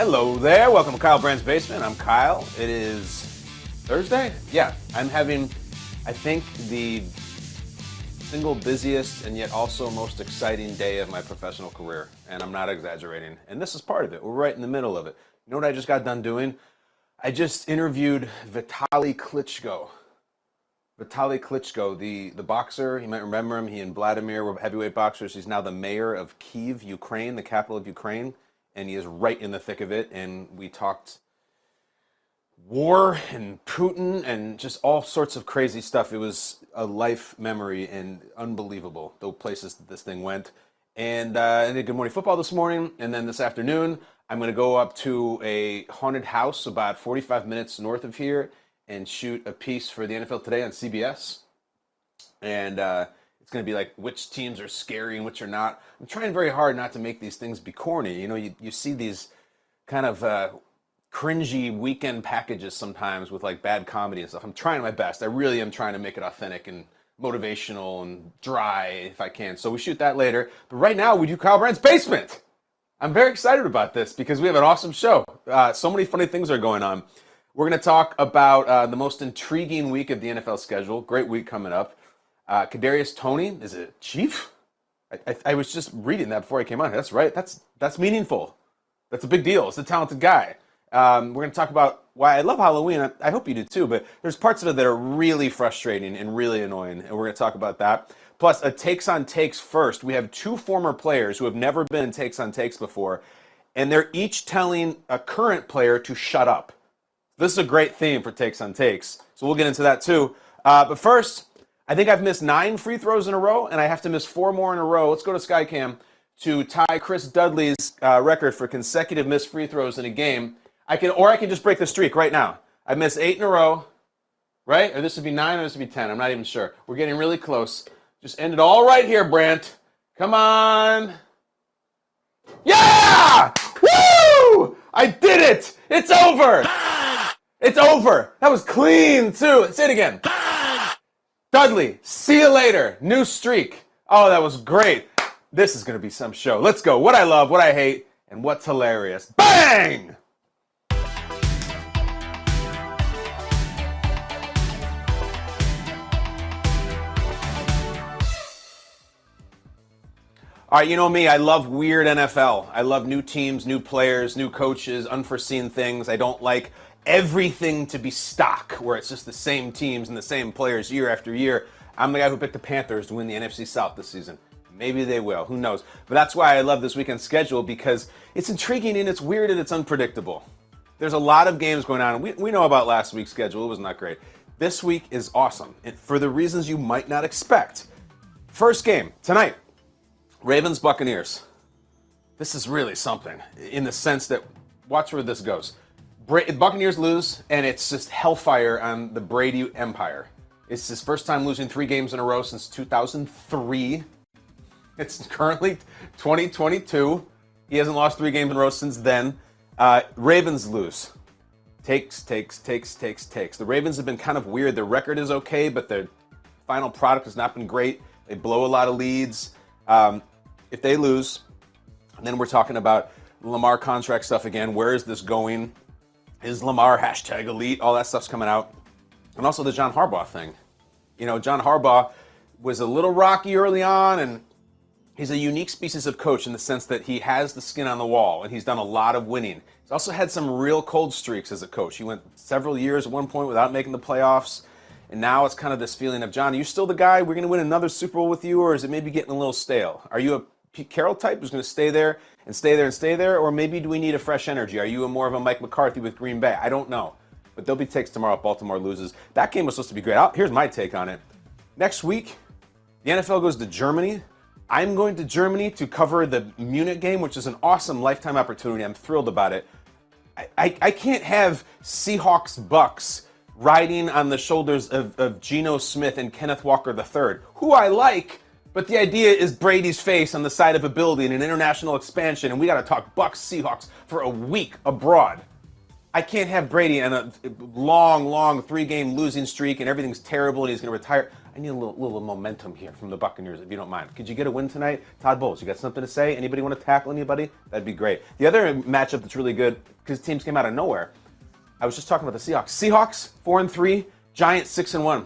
Hello there. Welcome to Kyle Brandt's Basement. I'm Kyle. It is Thursday? Yeah. I'm having, I think, the single busiest and yet also most exciting day of my professional career. And I'm not exaggerating. And this is part of it. We're right in the middle of it. You know what I just got done doing? I just interviewed Vitaly Klitschko. Vitaly Klitschko, the boxer, you might remember him. He and Vladimir were heavyweight boxers. He's now the mayor of Kyiv, Ukraine, the capital of Ukraine. And he is right in the thick of it. And we talked war and Putin and just all sorts of crazy stuff. It was a life memory and unbelievable, the places that this thing went. And I did Good Morning Football this morning. And then this afternoon, I'm going to go up to a haunted house about 45 minutes north of here and shoot a piece for the NFL Today on CBS. And it's going to be like which teams are scary and which are not. I'm trying very hard not to make these things be corny. You know, you see these kind of cringy weekend packages sometimes with like bad comedy and stuff. I'm trying my best. I really am trying to make it authentic and motivational and dry if I can. So we shoot that later. But right now we do Kyle Brandt's Basement. I'm very excited about this because we have an awesome show. So many funny things are going on. We're going to talk about the most intriguing week of the NFL schedule. Great week coming up. Kadarius Toney is a Chief. I was just reading that before I came on. That's right. That's meaningful. That's a big deal. It's a talented guy. We're going to talk about why I love Halloween. I hope you do too, but there's parts of it that are really frustrating and really annoying, and we're going to talk about that. Plus, a Takes on Takes first. We have two former players who have never been in Takes on Takes before, and they're each telling a current player to shut up. This is a great theme for Takes on Takes, so we'll get into that too. But first, I think I've missed 9 free throws in a row, and I have to miss 4 more in a row. Let's go to Skycam to tie Chris Dudley's record for consecutive missed free throws in a game. I can just break the streak right now. I've missed 8 in a row, right? Or this would be 9 or this would be 10. I'm not even sure. We're getting really close. Just end it all right here, Brandt. Come on. Yeah! Woo! I did it! It's over! It's over! That was clean, too. Say it again. Dudley, see you later. New streak. Oh, that was great. This is going to be some show. Let's go. What I love, what I hate, and what's hilarious. Bang! All right, you know me, I love weird NFL. I love new teams, new players, new coaches, unforeseen things. I don't like everything to be stock, where it's just the same teams and the same players year after year. I'm the guy who picked the Panthers to win the NFC South this season. Maybe they will, who knows? But that's why I love this weekend's schedule, because it's intriguing and it's weird and it's unpredictable. There's a lot of games going on, and we know about last week's schedule. It was not great. This week is awesome, and for the reasons you might not expect. First game, tonight. Ravens-Buccaneers. This is really something in the sense that, watch where this goes. Buccaneers lose, and it's just hellfire on the Brady empire. It's his first time losing 3 games in a row since 2003. It's currently 2022. He hasn't lost 3 games in a row since then. Ravens lose. Takes. The Ravens have been kind of weird. Their record is okay, but their final product has not been great. They blow a lot of leads. If they lose, then we're talking about Lamar contract stuff again. Where is this going? Is Lamar #elite? All that stuff's coming out. And also the John Harbaugh thing. You know, John Harbaugh was a little rocky early on, and he's a unique species of coach in the sense that he has the skin on the wall, and he's done a lot of winning. He's also had some real cold streaks as a coach. He went several years at one point without making the playoffs. And now it's kind of this feeling of, John, are you still the guy? We're going to win another Super Bowl with you, or is it maybe getting a little stale? Are you a Pete Carroll type who's going to stay there and stay there and stay there? Or maybe do we need a fresh energy? Are you more of a Mike McCarthy with Green Bay? I don't know. But there'll be takes tomorrow if Baltimore loses. That game was supposed to be great. Here's my take on it. Next week, the NFL goes to Germany. I'm going to Germany to cover the Munich game, which is an awesome lifetime opportunity. I'm thrilled about it. I can't have Seahawks-Bucks riding on the shoulders of Geno Smith and Kenneth Walker III, who I like, but the idea is Brady's face on the side of a building, an international expansion, and we got to talk Bucks Seahawks for a week abroad. I can't have Brady on a long 3-game losing streak and everything's terrible and he's going to retire. I need a little momentum here from the Buccaneers, if you don't mind. Could you get a win tonight? Todd Bowles, you got something to say? Anybody want to tackle anybody? That'd be great. The other matchup that's really good, because teams came out of nowhere, I was just talking about the Seahawks. Seahawks, 4-3, Giants, 6-1.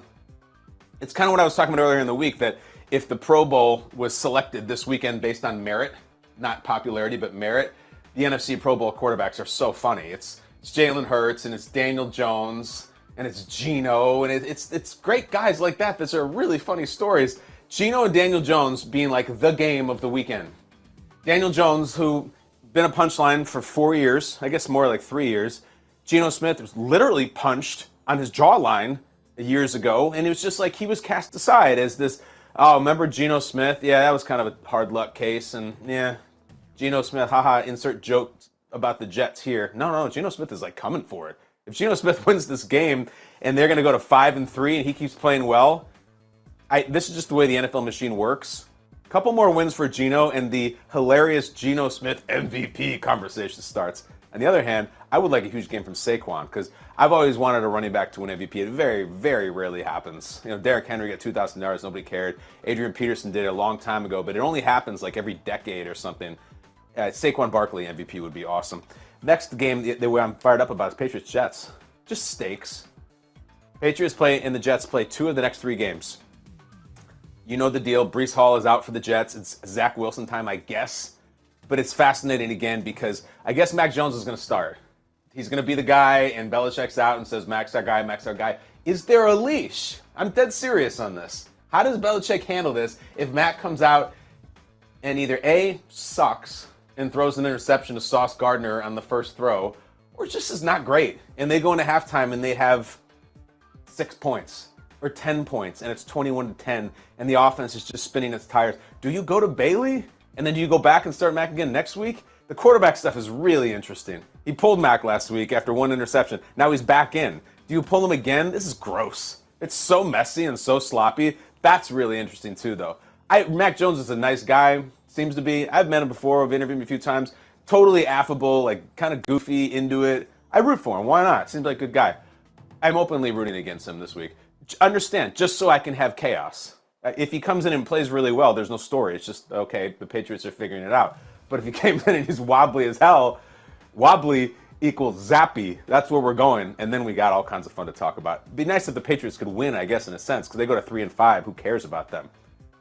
It's kind of what I was talking about earlier in the week, that if the Pro Bowl was selected this weekend based on merit, not popularity, but merit, the NFC Pro Bowl quarterbacks are so funny. It's Jalen Hurts, and it's Daniel Jones, and it's Geno, and it's great guys like that. Those are really funny stories. Geno and Daniel Jones being like the game of the weekend. Daniel Jones, who been a punchline for 4 years, I guess more like 3 years. Geno Smith was literally punched on his jawline years ago, and it was just like he was cast aside as this, oh, remember Geno Smith? Yeah, that was kind of a hard luck case, and yeah, Geno Smith, haha, insert jokes about the Jets here. No, Geno Smith is like coming for it. If Geno Smith wins this game and they're going to go to 5-3 and he keeps playing well, this is just the way the NFL machine works. A couple more wins for Geno and the hilarious Geno Smith MVP conversation starts. On the other hand, I would like a huge game from Saquon, because I've always wanted a running back to win MVP. It very, very rarely happens. You know, Derrick Henry got 2,000 yards, nobody cared. Adrian Peterson did it a long time ago, but it only happens like every decade or something. Saquon Barkley MVP would be awesome. Next game that I'm fired up about is Patriots-Jets. Just stakes. Patriots play and the Jets play 2 of the next 3 games. You know the deal. Breece Hall is out for the Jets. It's Zach Wilson time, I guess. But it's fascinating again because I guess Mac Jones is going to start. He's going to be the guy, and Belichick's out and says, Mac's our guy, Mac's our guy. Is there a leash? I'm dead serious on this. How does Belichick handle this if Mac comes out and either A, sucks and throws an interception to Sauce Gardner on the first throw, or just is not great, and they go into halftime and they have 6 points or 10 points, and it's 21-10, and the offense is just spinning its tires? Do you go to Bailey? And then do you go back and start Mac again next week? The quarterback stuff is really interesting. He pulled Mac last week after 1 interception. Now he's back in. Do you pull him again? This is gross. It's so messy and so sloppy. That's really interesting too, though. Mac Jones is a nice guy, seems to be. I've met him before. I've interviewed him a few times. Totally affable, like kind of goofy, into it. I root for him. Why not? Seems like a good guy. I'm openly rooting against him this week. Understand, just so I can have chaos. If he comes in and plays really well, there's no story. It's just, okay, the Patriots are figuring it out. But if he came in and he's wobbly as hell, wobbly equals zappy. That's where we're going. And then we got all kinds of fun to talk about. It'd be nice if the Patriots could win, I guess, in a sense, because they go to 3-5. Who cares about them?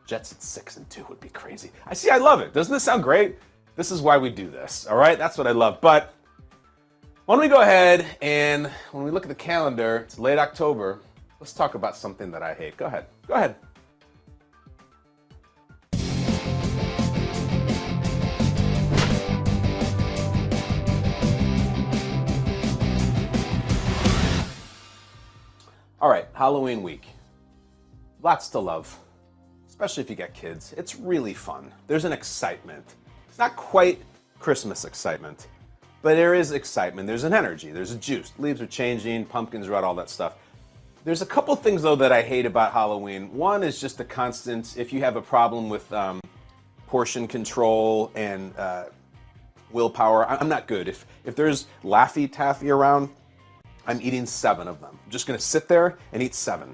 Jets at 6-2 would be crazy. I love it. Doesn't this sound great? This is why we do this, all right? That's what I love. But why don't we go ahead and when we look at the calendar, it's late October. Let's talk about something that I hate. Go ahead. Go ahead. All right, Halloween week. Lots to love, especially if you got kids. It's really fun. There's an excitement. It's not quite Christmas excitement, but there is excitement. There's an energy. There's a juice. Leaves are changing, pumpkins are out, all that stuff. There's a couple things, though, that I hate about Halloween. One is just the constant, if you have a problem with portion control and willpower, I'm not good. If there's Laffy Taffy around, I'm eating 7 of them. I'm just going to sit there and eat 7.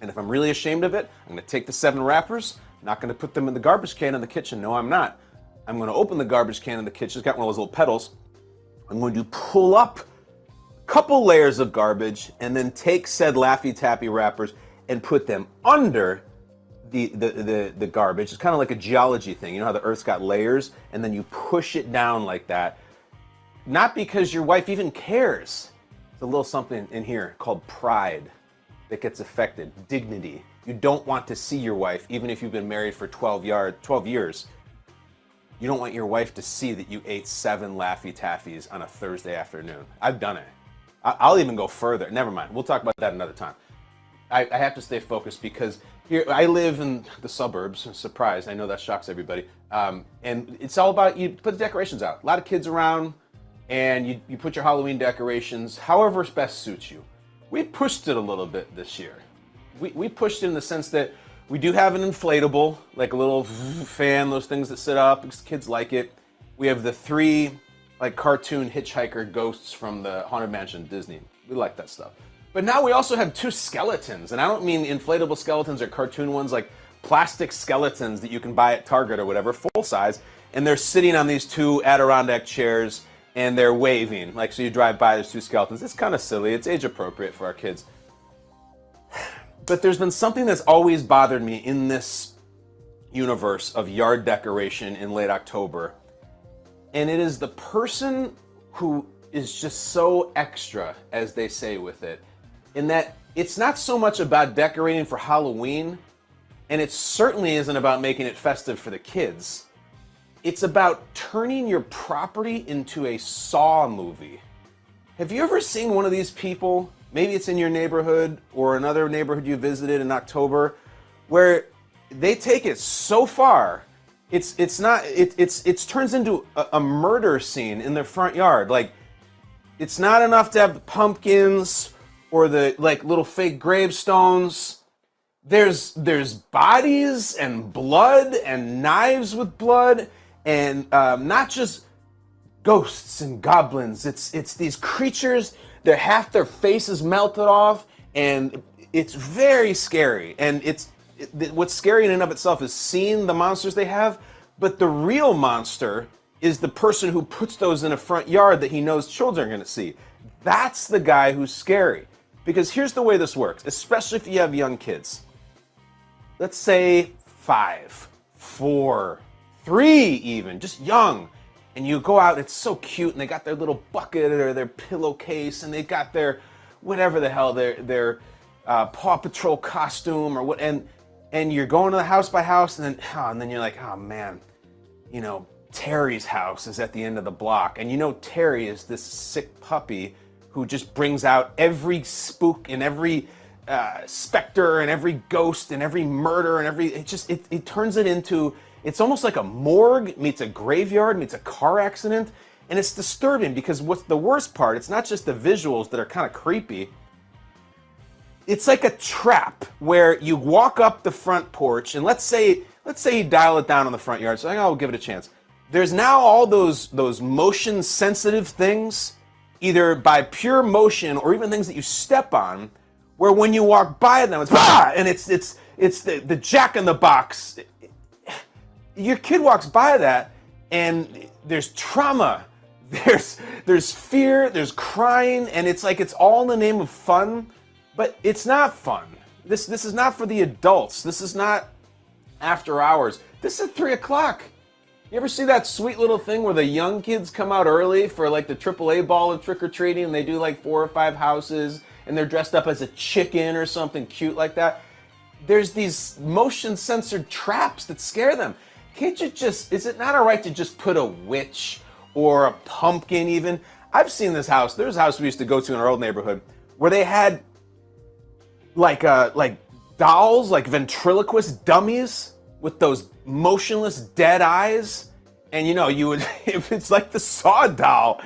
And if I'm really ashamed of it, I'm going to take the 7 wrappers, I'm not going to put them in the garbage can in the kitchen. No, I'm not. I'm going to open the garbage can in the kitchen. It's got one of those little pedals. I'm going to pull up a couple layers of garbage and then take said Laffy Taffy wrappers and put them under the garbage. It's kind of like a geology thing. You know how the Earth's got layers, and then you push it down like that. Not because your wife even cares. A little something in here called pride that gets affected. Dignity. You don't want to see your wife, even if you've been married for 12 years. You don't want your wife to see that you ate 7 Laffy Taffies on a Thursday afternoon. I've done it. I'll even go further. Never mind. We'll talk about that another time. I have to stay focused because here I live in the suburbs. Surprise. I know that shocks everybody. And it's all about, you put the decorations out. A lot of kids around. And you put your Halloween decorations however best suits you. We pushed it a little bit this year. We pushed it in the sense that we do have an inflatable, like a little fan, those things that sit up, because kids like it. We have the 3 like cartoon hitchhiker ghosts from the Haunted Mansion Disney. We like that stuff. But now we also have two skeletons, and I don't mean inflatable skeletons or cartoon ones, like plastic skeletons that you can buy at Target or whatever, full size, and they're sitting on these two Adirondack chairs and they're waving. Like, so you drive by, there's two skeletons. It's kind of silly. It's age appropriate for our kids. But there's been something that's always bothered me in this universe of yard decoration in late October. And it is the person who is just so extra, as they say with it, in that it's not so much about decorating for Halloween, and it certainly isn't about making it festive for the kids. It's about turning your property into a Saw movie. Have you ever seen one of these people? Maybe it's in your neighborhood or another neighborhood you visited in October, where they take it so far, it turns into a murder scene in their front yard. Like, it's not enough to have the pumpkins or the like little fake gravestones. There's bodies and blood and knives with blood, and not just ghosts and goblins. It's these creatures that half their faces melted off, and it's very scary. And what's scary in and of itself is seeing the monsters they have, but the real monster is the person who puts those in a front yard that he knows children are going to see. That's the guy who's scary. Because here's the way this works, especially if you have young kids. Let's say 5, 4, 3 even, just young. And you go out, it's so cute, and they got their little bucket or their pillowcase, and they got their, whatever the hell, their Paw Patrol costume or what, and you're going to the house by house, and then you're like, oh man, you know, Terry's house is at the end of the block. And you know Terry is this sick puppy who just brings out every spook and every specter and every ghost and every murder and it turns it into, it's almost like a morgue meets a graveyard meets a car accident. And it's disturbing because what's the worst part, it's not just the visuals that are kind of creepy. It's like a trap where you walk up the front porch, and let's say you dial it down on the front yard, so I'll give it a chance. There's now all those motion sensitive things, either by pure motion or even things that you step on, where when you walk by them, it's and it's the Jack in the Box. Your kid walks by that, and there's trauma, there's fear, there's crying, and it's like it's all in the name of fun, but it's not fun. This is not for the adults. This is not after hours. This is at 3 o'clock. You ever see that sweet little thing where the young kids come out early for like the AAA ball of trick-or-treating, and they do like 4 or 5 houses, and they're dressed up as a chicken or something cute like that? There's these motion-censored traps that scare them. Can't you is it not all right to just put a witch or a pumpkin even? I've seen this house. There's a house we used to go to in our old neighborhood where they had like dolls, like ventriloquist dummies with those motionless dead eyes, and you know, it's like the Saw doll,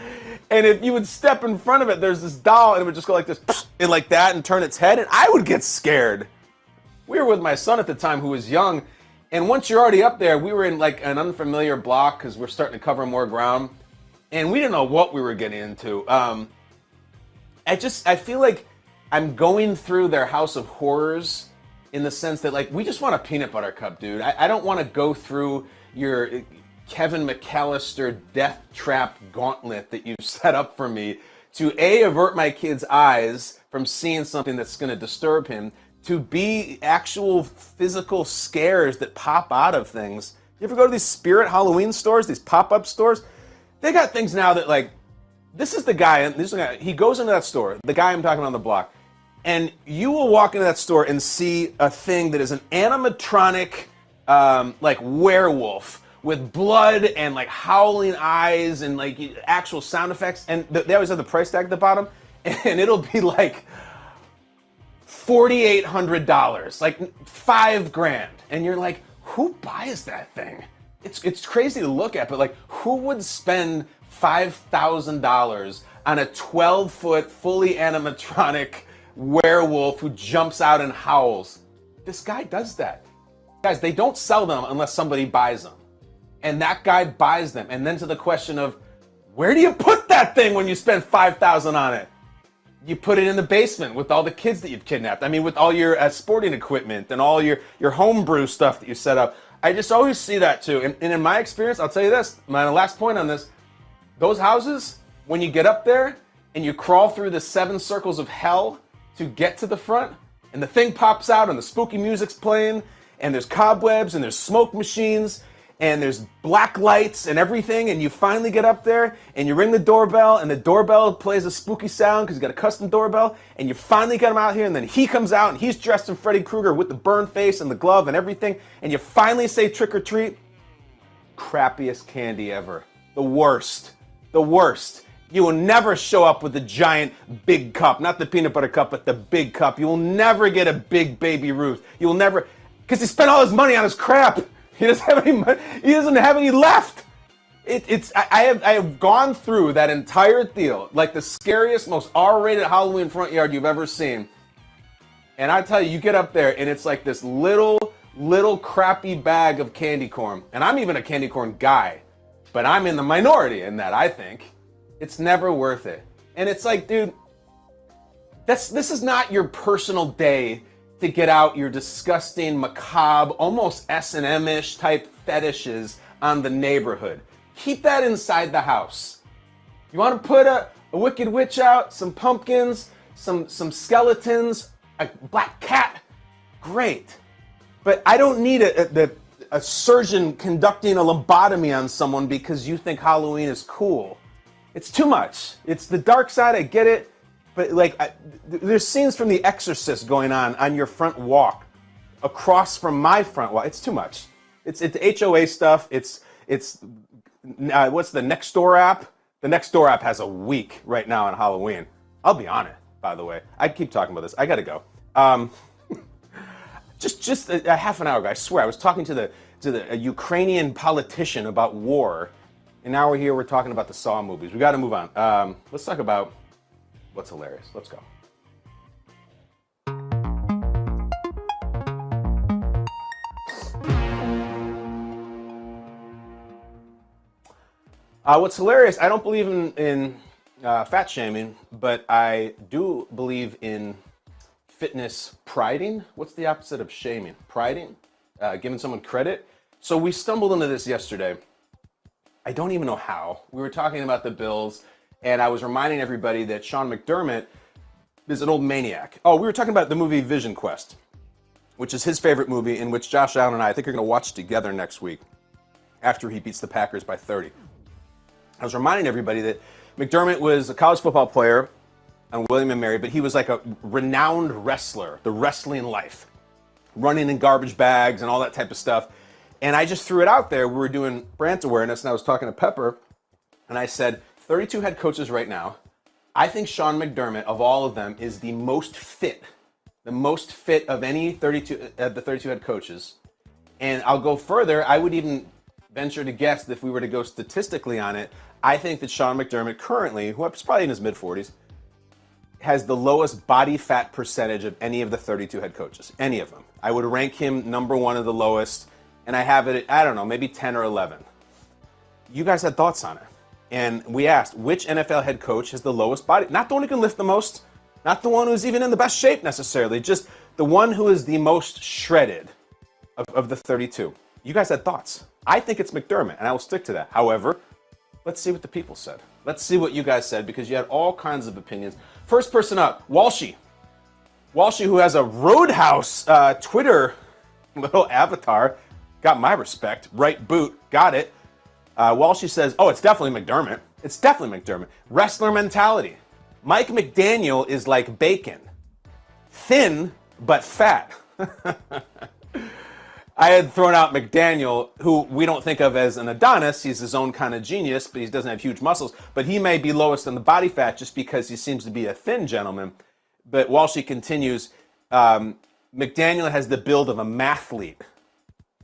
and if you would step in front of it, there's this doll, and it would just go like this and like that and turn its head, and I would get scared. We were with my son at the time who was young, and once you're already up there, we were in like an unfamiliar block because we're starting to cover more ground, and we didn't know what we were getting into. I feel like I'm going through their house of horrors in the sense that, like, we just want a peanut butter cup, dude. I don't want to go through your Kevin McAllister death trap gauntlet that you've set up for me to A, avert my kid's eyes from seeing something that's going to disturb him, to B, actual physical scares that pop out of things. You ever go to these spirit Halloween stores, these pop-up stores? They got things now that, like, this is the guy, he goes into that store, the guy I'm talking about on the block, and you will walk into that store and see a thing that is an animatronic, like, werewolf with blood and, like, howling eyes and, like, actual sound effects. And they always have the price tag at the bottom. And it'll be, like, $4,800, like, $5,000. And you're like, who buys that thing? It's crazy to look at, but, like, who would spend $5,000 on a 12-foot, fully animatronic werewolf who jumps out and howls? This guy does that. Guys, they don't sell them unless somebody buys them. And that guy buys them. And then to the question of, where do you put that thing when you spend $5,000 on it? You put it in the basement with all the kids that you've kidnapped. I mean, with all your sporting equipment and all your homebrew stuff that you set up. I just always see that too. And in my experience, I'll tell you this, my last point on this, those houses, when you get up there and you crawl through the 7 circles of hell to get to the front, and the thing pops out and the spooky music's playing, and there's cobwebs and there's smoke machines and there's black lights and everything, and you finally get up there and you ring the doorbell and the doorbell plays a spooky sound because you got a custom doorbell, and you finally get him out here, and then he comes out and he's dressed in Freddy Krueger with the burn face and the glove and everything, and you finally say trick or treat. Crappiest candy ever. The worst. The worst. You will never show up with the giant big cup, not the peanut butter cup, but the big cup. You will never get a big Baby Ruth. You will never, because he spent all his money on his crap. He doesn't have any money. He doesn't have any left. I have gone through that entire deal, like the scariest, most R-rated Halloween front yard you've ever seen. And I tell you, you get up there and it's like this little crappy bag of candy corn. And I'm even a candy corn guy, but I'm in the minority in that, I think. It's never worth it. And it's like, dude, this is not your personal day to get out your disgusting, macabre, almost S&M-ish type fetishes on the neighborhood. Keep that inside the house. You want to put a Wicked Witch out, some pumpkins, some skeletons, a black cat, great. But I don't need a surgeon conducting a lobotomy on someone because you think Halloween is cool. It's too much. It's the dark side, I get it. But like, there's scenes from The Exorcist going on your front walk, across from my front walk. It's too much. It's HOA stuff. It's what's the Nextdoor app? The Nextdoor app has a week right now on Halloween. I'll be on it, by the way. I keep talking about this. I gotta go. Just a half an hour ago, I swear, I was talking to a Ukrainian politician about war, and now we're talking about the Saw movies. We got to move on. Let's talk about what's hilarious. Let's go. What's hilarious, I don't believe in fat shaming, but I do believe in fitness priding. What's the opposite of shaming? Priding? Giving someone credit. So we stumbled into this yesterday. I don't even know how. We were talking about the Bills, and I was reminding everybody that Sean McDermott is an old maniac. Oh, we were talking about the movie Vision Quest, which is his favorite movie, in which Josh Allen and I think are going to watch together next week after he beats the Packers by 30. I was reminding everybody that McDermott was a college football player on William & Mary, but he was like a renowned wrestler, the wrestling life, running in garbage bags and all that type of stuff. And I just threw it out there. We were doing Brandt awareness, and I was talking to Pepper, and I said, 32 head coaches right now. I think Sean McDermott, of all of them, is the most fit of any 32 head coaches. And I'll go further. I would even venture to guess that if we were to go statistically on it, I think that Sean McDermott currently, who is probably in his mid-40s, has the lowest body fat percentage of any of the 32 head coaches. Any of them. I would rank him number one of the lowest, and I have it at, I don't know, maybe 10 or 11. You guys had thoughts on it. And we asked, which NFL head coach has the lowest body? Not the one who can lift the most, not the one who's even in the best shape necessarily, just the one who is the most shredded of the 32. You guys had thoughts. I think it's McDermott, and I will stick to that. However, let's see what the people said. Let's see what you guys said, because you had all kinds of opinions. First person up, Walshy. Walshy, who has a Roadhouse Twitter little avatar. Got my respect. Right boot. Got it. Walshy says, oh, it's definitely McDermott. It's definitely McDermott. Wrestler mentality. Mike McDaniel is like bacon. Thin, but fat. I had thrown out McDaniel, who we don't think of as an Adonis. He's his own kind of genius, but he doesn't have huge muscles. But he may be lowest in the body fat just because he seems to be a thin gentleman. But Walshy continues, McDaniel has the build of a mathlete.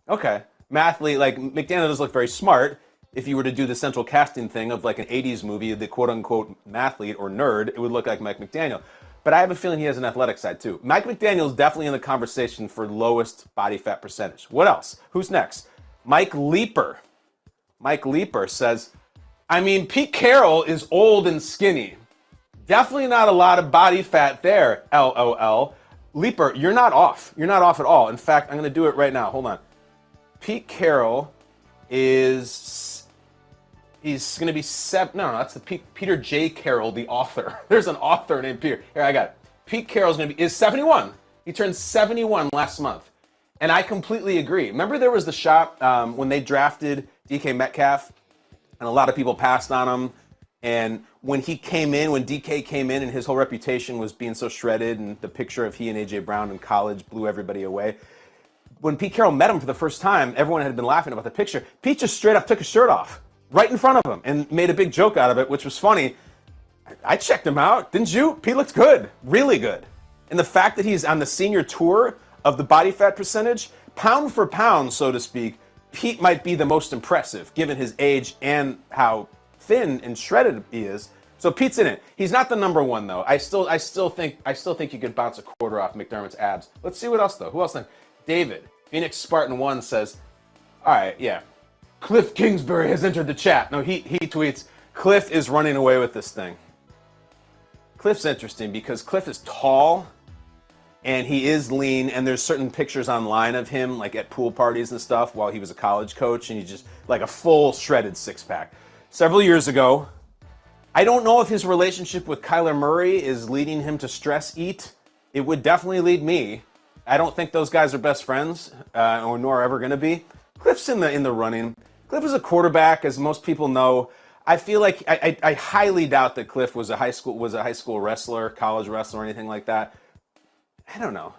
Okay, mathlete, like McDaniel does look very smart. If you were to do the central casting thing of like an 80's movie, the quote-unquote mathlete or nerd, it would look like Mike McDaniel. But I have a feeling he has an athletic side too. Mike McDaniel is definitely in the conversation for lowest body fat percentage. What else? Who's next? Mike Leeper. Mike Leeper says, I mean, Pete Carroll is old and skinny. Definitely not a lot of body fat there, LOL. Leaper, you're not off. You're not off at all. In fact, I'm going to do it right now. Hold on. Pete Carroll he's going to be that's the Peter J. Carroll, the author. There's an author named Peter. Here, I got it. Pete Carroll's is 71. He turned 71 last month. And I completely agree. Remember there was the shot when they drafted DK Metcalf, and a lot of people passed on him. And when DK came in and his whole reputation was being so shredded, and the picture of he and A.J. Brown in college blew everybody away. When Pete Carroll met him for the first time, everyone had been laughing about the picture. Pete just straight up took his shirt off right in front of him and made a big joke out of it, which was funny. I checked him out, didn't you? Pete looks good, really good. And the fact that he's on the senior tour of the body fat percentage, pound for pound, so to speak, Pete might be the most impressive given his age and how thin and shredded he is. So Pete's in it. He's not the number one though. I still think you could bounce a quarter off McDermott's abs. Let's see what else though. Who else then? David, Phoenix Spartan 1 says, all right, yeah. Cliff Kingsbury has entered the chat. No, he tweets, Cliff is running away with this thing. Cliff's interesting because Cliff is tall and he is lean, and there's certain pictures online of him like at pool parties and stuff while he was a college coach, and he's just like a full shredded six-pack. Several years ago, I don't know if his relationship with Kyler Murray is leading him to stress eat. It would definitely lead me. I don't think those guys are best friends, or nor are ever going to be. Cliff's in the running. Cliff is a quarterback, as most people know. I feel like I highly doubt that Cliff was a high school wrestler, college wrestler, or anything like that. I don't know.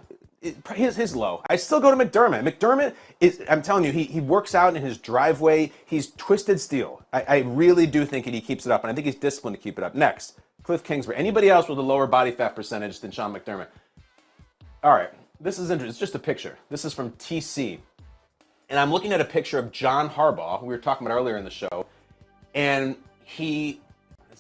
His low. I still go to McDermott. McDermott is, I'm telling you, he works out in his driveway. He's twisted steel. I really do think that he keeps it up, and I think he's disciplined to keep it up. Next, Cliff Kingsbury. Anybody else with a lower body fat percentage than Sean McDermott? All right, this is interesting. It's just a picture. This is from TC. And I'm looking at a picture of John Harbaugh, who we were talking about earlier in the show. And this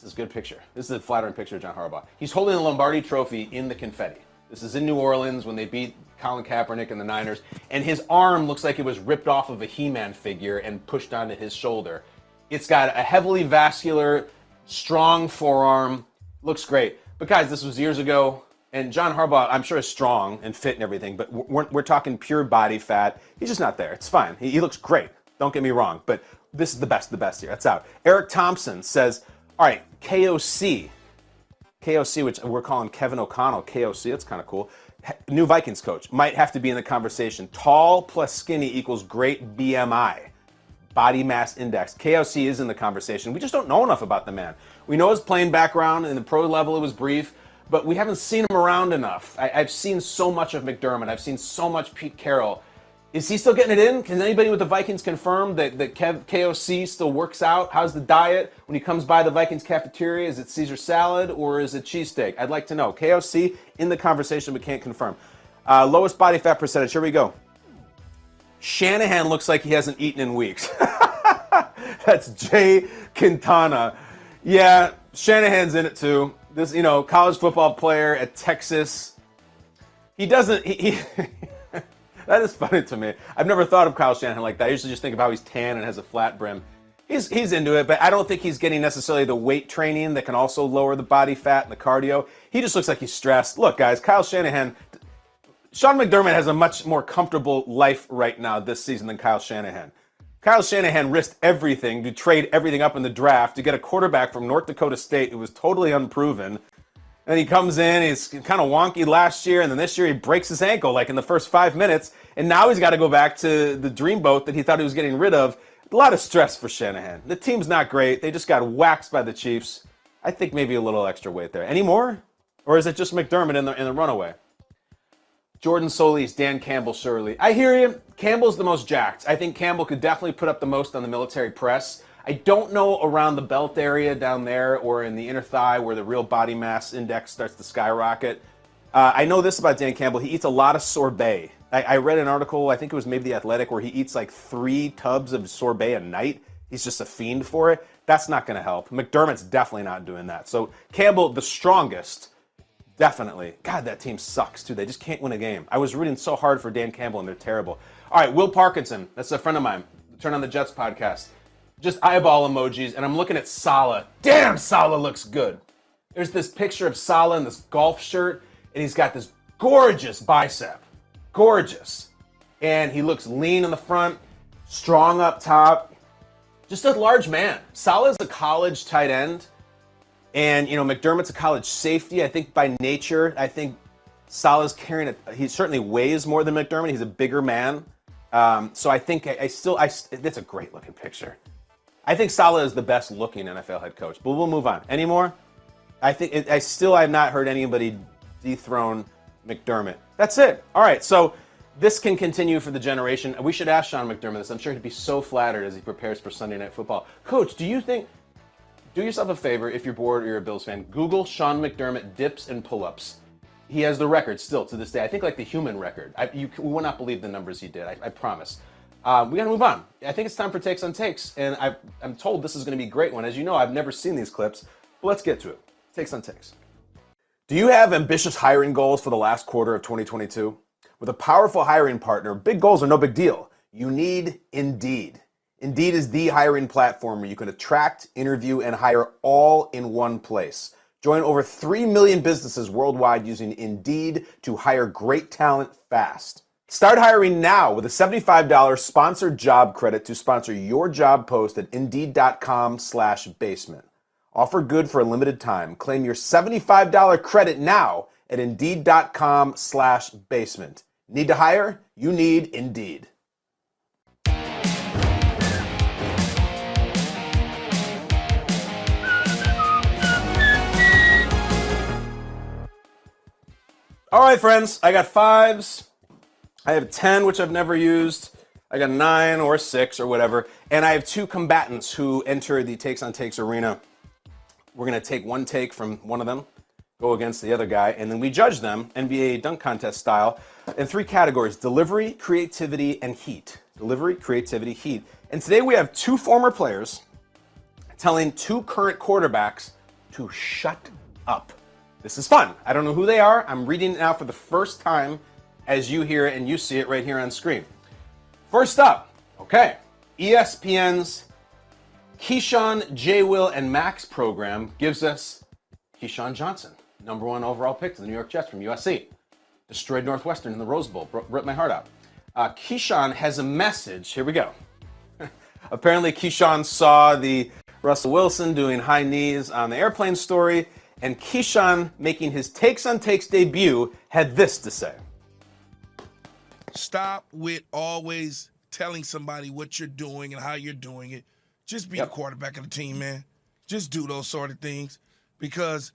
is a good picture. This is a flattering picture of John Harbaugh. He's holding the Lombardi Trophy in the confetti. This is in New Orleans when they beat Colin Kaepernick and the Niners. And his arm looks like it was ripped off of a He-Man figure and pushed onto his shoulder. It's got a heavily vascular, strong forearm. Looks great. But guys, this was years ago. And John Harbaugh, I'm sure, is strong and fit and everything. But we're talking pure body fat. He's just not there. It's fine. He looks great. Don't get me wrong. But this is the best here. That's out. Eric Thompson says, all right, KOC, which we're calling Kevin O'Connell, KOC, that's kind of cool. New Vikings coach, might have to be in the conversation. Tall plus skinny equals great BMI, body mass index. KOC is in the conversation. We just don't know enough about the man. We know his playing background. In the pro level, it was brief, but we haven't seen him around enough. I've seen so much of McDermott. I've seen so much Pete Carroll. Is he still getting it in? Can anybody with the Vikings confirm that KOC still works out? How's the diet? When he comes by the Vikings cafeteria, is it Caesar salad or is it cheesesteak? I'd like to know. KOC in the conversation, but can't confirm. Lowest body fat percentage. Here we go. Shanahan looks like he hasn't eaten in weeks. That's Jay Quintana. Yeah, Shanahan's in it too. This, college football player at Texas. He doesn't. That is funny to me. I've never thought of Kyle Shanahan like that. I usually just think of how he's tan and has a flat brim. He's into it, but I don't think he's getting necessarily the weight training that can also lower the body fat and the cardio. He just looks like he's stressed. Look, guys, Sean McDermott has a much more comfortable life right now this season than Kyle Shanahan. Kyle Shanahan risked everything to trade everything up in the draft to get a quarterback from North Dakota State who was totally unproven. And he comes in, he's kind of wonky last year, and then this year he breaks his ankle like in the first 5 minutes, and now he's got to go back to the dreamboat that he thought he was getting rid of. A lot of stress for Shanahan. The team's not great. They just got waxed by the Chiefs. I think maybe a little extra weight there. Any more? Or is it just McDermott in the runaway? Jordan Solis, Dan Campbell, Shirley. I hear you. Campbell's the most jacked. I think Campbell could definitely put up the most on the military press. I don't know around the belt area down there or in the inner thigh where the real body mass index starts to skyrocket. I know this about Dan Campbell. He eats a lot of sorbet. I read an article, I think it was maybe The Athletic, where he eats like 3 tubs of sorbet a night. He's just a fiend for it. That's not going to help. McDermott's definitely not doing that. So Campbell, the strongest, definitely. God, that team sucks, too. They just can't win a game. I was rooting so hard for Dan Campbell, and they're terrible. All right, Will Parkinson. That's a friend of mine. Turn on the Jets podcast. Just eyeball emojis, and I'm looking at Saleh. Damn, Saleh looks good. There's this picture of Saleh in this golf shirt, and he's got this gorgeous bicep. Gorgeous. And he looks lean in the front, strong up top. Just a large man. Saleh's a college tight end. And, McDermott's a college safety. I think by nature, Saleh's carrying it. He certainly weighs more than McDermott. He's a bigger man. So I think that's a great looking picture. I think Saleh is the best looking NFL head coach, but we'll move on. Any more? I have not heard anybody dethrone McDermott. That's it. All right. So this can continue for the generation. We should ask Sean McDermott this. I'm sure he'd be so flattered as he prepares for Sunday Night Football. Coach, do yourself a favor if you're bored or you're a Bills fan. Google Sean McDermott dips and pull-ups. He has the record still to this day. I think like the human record. We will not believe the numbers he did. I promise. We got to move on. I think it's time for Takes on Takes, and I'm told this is going to be a great one. As you know, I've never seen these clips, but let's get to it. Takes on Takes. Do you have ambitious hiring goals for the last quarter of 2022? With a powerful hiring partner, big goals are no big deal. You need Indeed. Indeed is the hiring platform where you can attract, interview, and hire all in one place. Join over 3 million businesses worldwide using Indeed to hire great talent fast. Start hiring now with a $75 sponsored job credit to sponsor your job post at Indeed.com/basement. Offer good for a limited time. Claim your $75 credit now at Indeed.com/basement. Need to hire? You need Indeed. All right, friends, I got 5s. I have 10, which I've never used. I got 9 or 6 or whatever. And I have 2 combatants who enter the Takes on Takes arena. We're going to take one take from one of them, go against the other guy, and then we judge them, NBA dunk contest style, in 3 categories: delivery, creativity, and heat. Delivery, creativity, heat. And today we have 2 former players telling 2 current quarterbacks to shut up. This is fun. I don't know who they are. I'm reading it now for the first time as you hear it and you see it right here on screen. First up, okay, ESPN's Keyshawn, J. Will, and Max program gives us Keyshawn Johnson, number 1 overall pick to the New York Jets from USC. Destroyed Northwestern in the Rose Bowl, ripped my heart out. Keyshawn has a message. Here we go. Apparently, Keyshawn saw the Russell Wilson doing high knees on the airplane story, and Keyshawn, making his Takes on Takes debut, had this to say. Stop with always telling somebody what you're doing and how you're doing it. Just be the quarterback of the team, man. Just do those sort of things. Because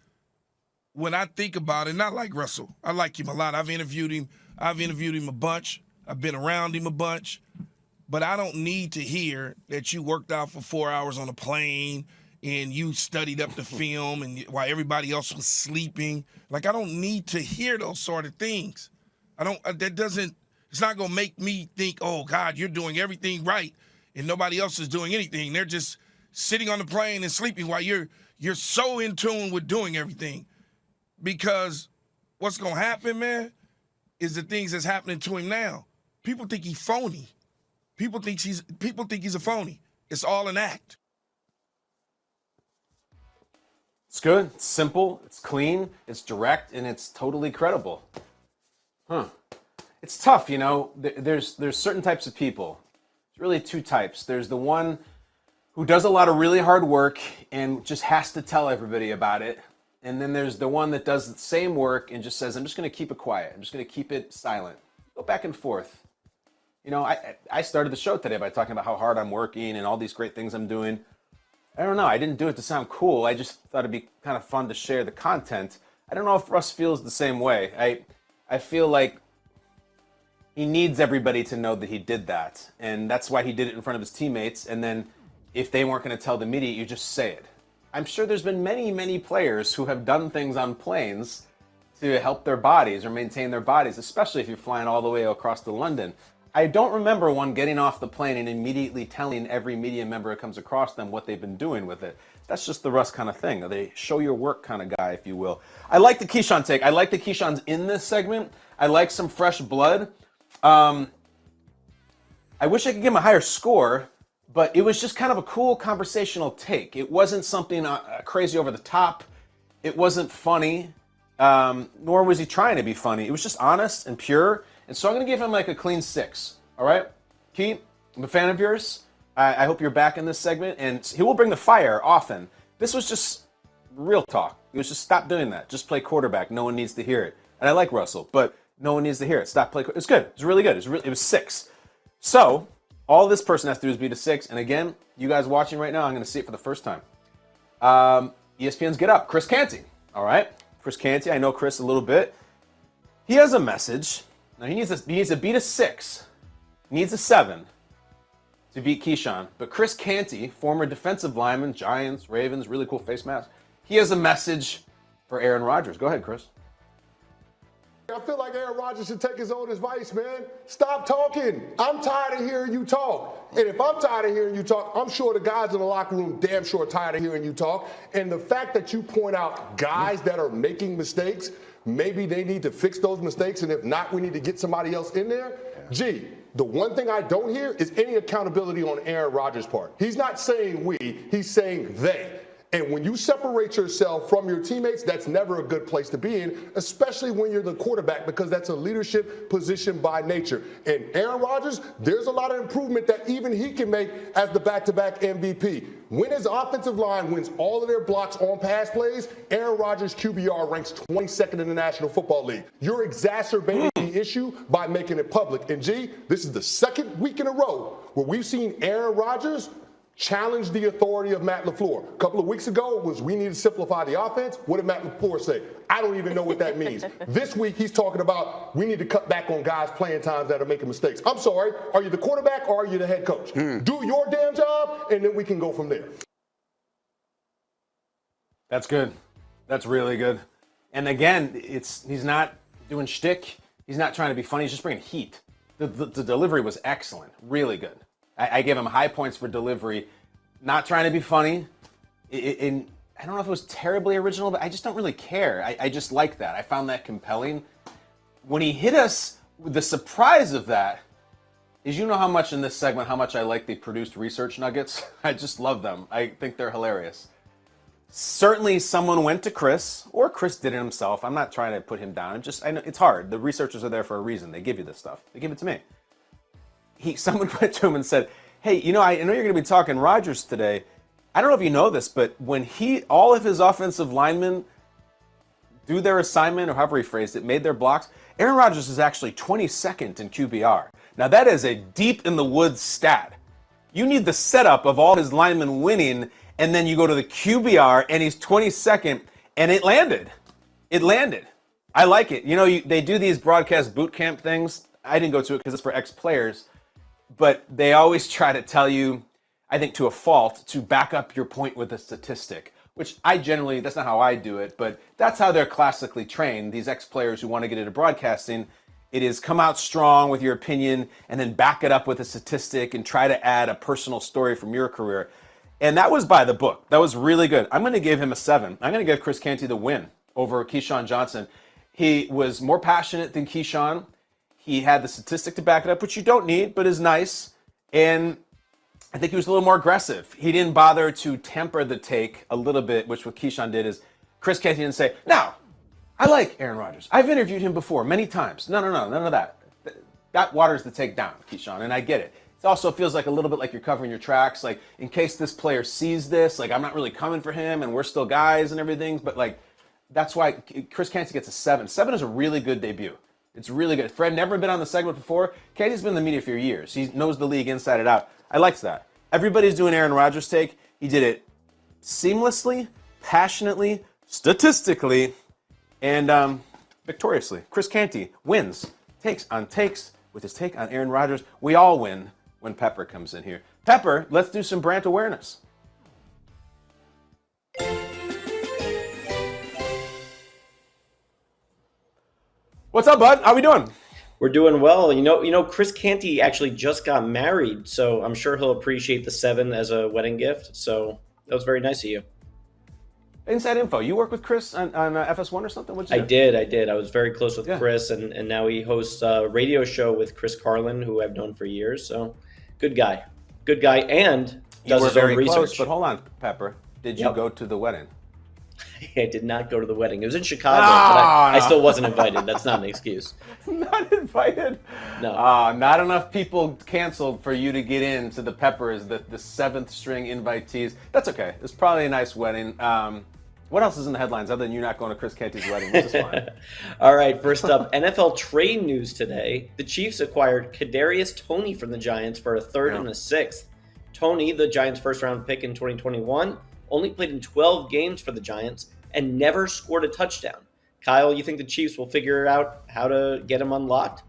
when I think about it, not like Russell. I like him a lot. I've interviewed him a bunch. I've been around him a bunch. But I don't need to hear that you worked out for 4 hours on a plane and you studied up the film and while everybody else was sleeping. Like, I don't need to hear those sort of things. It's not going to make me think, oh, God, you're doing everything right and nobody else is doing anything. They're just sitting on the plane and sleeping while you're so in tune with doing everything. Because what's going to happen, man, is the things that's happening to him now. People think he's phony. People think he's a phony. It's all an act. It's good, it's simple, it's clean, it's direct, and it's totally credible. It's tough, There's certain types of people. There's really 2 types. There's the one who does a lot of really hard work and just has to tell everybody about it. And then there's the one that does the same work and just says, I'm just going to keep it quiet. I'm just going to keep it silent. Go back and forth. I started the show today by talking about how hard I'm working and all these great things I'm doing. I don't know. I didn't do it to sound cool. I just thought it'd be kind of fun to share the content. I don't know if Russ feels the same way. I feel like he needs everybody to know that he did that. And that's why he did it in front of his teammates. And then if they weren't going to tell the media, you just say it. I'm sure there's been many, many players who have done things on planes to help their bodies or maintain their bodies, especially if you're flying all the way across to London. I don't remember one getting off the plane and immediately telling every media member who comes across them what they've been doing with it. That's just the Russ kind of thing. They show your work kind of guy, if you will. I like the Keyshawn take. I like the Keyshawn's in this segment. I like some fresh blood. I wish I could give him a higher score, but it was just kind of a cool conversational take. It wasn't something crazy over the top. It wasn't funny, nor was he trying to be funny. It was just honest and pure. And so I'm going to give him like a clean 6. All right? Key, I'm a fan of yours. I hope you're back in this segment. And he will bring the fire often. This was just real talk. It was just stop doing that. Just play quarterback. No one needs to hear it. And I like Russell, but no one needs to hear it. Stop playing. It's good. It's really good. It was 6. So all this person has to do is beat a 6. And again, you guys watching right now, I'm going to see it for the first time. ESPN's Get Up. Chris Canty. All right. Chris Canty. I know Chris a little bit. He has a message. Now he needs to beat a 6. He needs a 7 to beat Keyshawn. But Chris Canty, former defensive lineman, Giants, Ravens, really cool face mask. He has a message for Aaron Rodgers. Go ahead, Chris. I feel like Aaron Rodgers should take his own advice, man. Stop talking. I'm tired of hearing you talk. And if I'm tired of hearing you talk, I'm sure the guys in the locker room damn sure tired of hearing you talk. And the fact that you point out guys that are making mistakes, maybe they need to fix those mistakes. And if not, we need to get somebody else in there. Gee, the one thing I don't hear is any accountability on Aaron Rodgers' part. He's not saying we, he's saying they. And when you separate yourself from your teammates, that's never a good place to be in, especially when you're the quarterback, because that's a leadership position by nature. And Aaron Rodgers, there's a lot of improvement that even he can make as the back-to-back MVP. When his offensive line wins all of their blocks on pass plays, Aaron Rodgers' QBR ranks 22nd in the National Football League. You're exacerbating the issue by making it public. And G, this is the second week in a row where we've seen Aaron Rodgers challenge the authority of Matt LaFleur. A couple of weeks ago, it was we need to simplify the offense. What did Matt LaFleur say? I don't even know what that means. This week, he's talking about we need to cut back on guys' playing times that are making mistakes. I'm sorry, are you the quarterback or are you the head coach? Do your damn job, and then we can go from there. That's good. That's really good. And again, he's not doing shtick. He's not trying to be funny. He's just bringing heat. The delivery was excellent. Really good. I gave him high points for delivery. Not trying to be funny. I don't know if it was terribly original, but I just don't really care. I just like that. I found that compelling. When he hit us, the surprise of that is, you know how much in this segment, how much I like the produced research nuggets. I just love them. I think they're hilarious. Certainly someone went to Chris, or Chris did it himself. I'm not trying to put him down. I know it's hard. The researchers are there for a reason. They give you this stuff. They give it to me. Someone went to him and said, hey, I know you're going to be talking Rodgers today. I don't know if you know this, but when all of his offensive linemen do their assignment, or however he phrased it, made their blocks, Aaron Rodgers is actually 22nd in QBR. Now, that is a deep in the woods stat. You need the setup of all his linemen winning, and then you go to the QBR, and he's 22nd, and it landed. It landed. I like it. They do these broadcast boot camp things. I didn't go to it because it's for ex-players. But they always try to tell you, I think to a fault, to back up your point with a statistic, which that's not how I do it, but that's how they're classically trained. These ex-players who want to get into broadcasting, it is come out strong with your opinion and then back it up with a statistic and try to add a personal story from your career. And that was by the book. That was really good. I'm going to give him a 7. I'm going to give Chris Canty the win over Keyshawn Johnson. He was more passionate than Keyshawn. He had the statistic to back it up, which you don't need, but is nice. And I think he was a little more aggressive. He didn't bother to temper the take a little bit, which what Keyshawn did is Chris Canty didn't say, no, I like Aaron Rodgers. I've interviewed him before many times. No, none of that. That waters the take down, Keyshawn, and I get it. It also feels like a little bit like you're covering your tracks, like in case this player sees this, like I'm not really coming for him and we're still guys and everything, but like that's why Chris Canty gets a 7. 7 is a really good debut. It's really good. Fred never been on the segment before. Canty's been in the media for years. He knows the league inside and out. I liked that. Everybody's doing Aaron Rodgers' take. He did it seamlessly, passionately, statistically, and victoriously. Chris Canty wins takes with his take on Aaron Rodgers. We all win when Pepper comes in here. Pepper, let's do some Brandt awareness. What's up, bud? How we doing? We're doing well. Chris Canty actually just got married, so I'm sure he'll appreciate the 7 as a wedding gift. So that was very nice of you. Inside info. You work with Chris on FS1 or something? I did. I was very close with Chris, and now he hosts a radio show with Chris Carlin, who I've known for years. So good guy, and does his own research. Close, but hold on, Pepper. Did you go to the wedding? I did not go to the wedding. It was in Chicago, but I still wasn't invited. That's not an excuse. Not invited? No. Not enough people canceled for you to get into the Peppers, the seventh string invitees. That's okay. It's probably a nice wedding. What else is in the headlines other than you not going to Chris Canty's wedding, which is fine? All right, first up, NFL trade news today. The Chiefs acquired Kadarius Toney from the Giants for a third and a sixth. Toney, the Giants' first-round pick in 2021, only played in 12 games for the Giants and never scored a touchdown. Kyle, you think the Chiefs will figure out how to get him unlocked?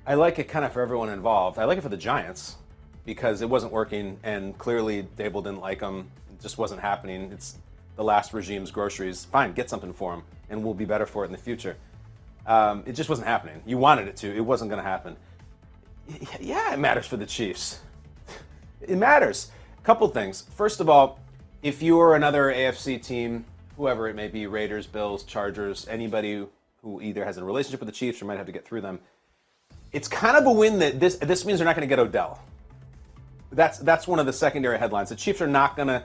I like it kind of for everyone involved. I like it for the Giants because it wasn't working, and clearly Dable didn't like him. It just wasn't happening. It's the last regime's groceries. Fine, get something for him, and we'll be better for it in the future. It just wasn't happening. You wanted it to. It wasn't going to happen. Yeah, it matters for the Chiefs. It matters. A couple things. First of all, if you're another AFC team, whoever it may be, Raiders, Bills, Chargers, anybody who either has a relationship with the Chiefs or might have to get through them, it's kind of a win that this means they're not going to get Odell. That's one of the secondary headlines. The Chiefs are not going to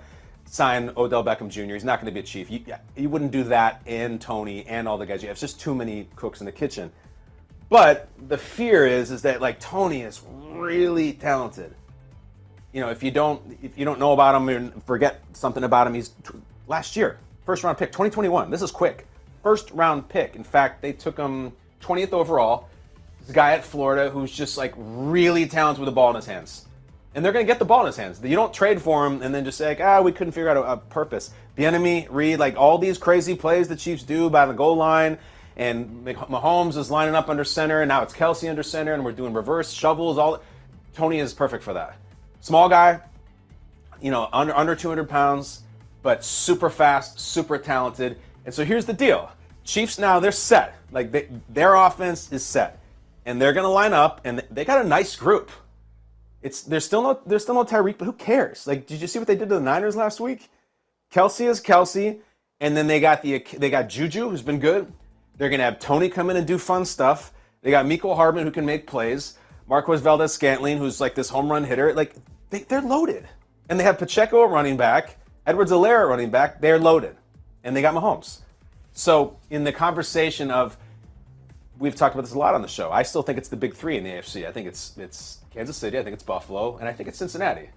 sign Odell Beckham Jr. He's not going to be a Chief. You wouldn't do that and Toney and all the guys you have. It's just too many cooks in the kitchen. But the fear is that like Toney is really talented. You know, if you don't know about him and forget something about him, he's last year, first round pick, 2021. This is quick. First round pick. In fact, they took him 20th overall. This guy at Florida who's just like really talented with the ball in his hands. And they're going to get the ball in his hands. You don't trade for him and then just say, like, we couldn't figure out a purpose. Bieniemy, Reed, like all these crazy plays the Chiefs do by the goal line, and Mahomes is lining up under center, and now it's Kelsey under center, and we're doing reverse shovels. Toney is perfect for that. Small guy, you know, under 200 pounds, but super fast, super talented. And so here's the deal. Chiefs now, they're set. Like their offense is set. And they're going to line up, and they got a nice group. There's still no Tyreek, but who cares? Like, did you see what they did to the Niners last week? Kelsey is Kelsey, and then they got Juju, who's been good. They're gonna have Toney come in and do fun stuff. They got Mecole Hardman, who can make plays. Marquez Valdez-Scantling, who's like this home run hitter. Like they're loaded, and they have Pacheco at running back, Edwards-Helaire at running back. They're loaded, and they got Mahomes. So in the conversation of, we've talked about this a lot on the show. I still think it's the big three in the AFC. I think it's Kansas City, I think it's Buffalo, and I think it's Cincinnati.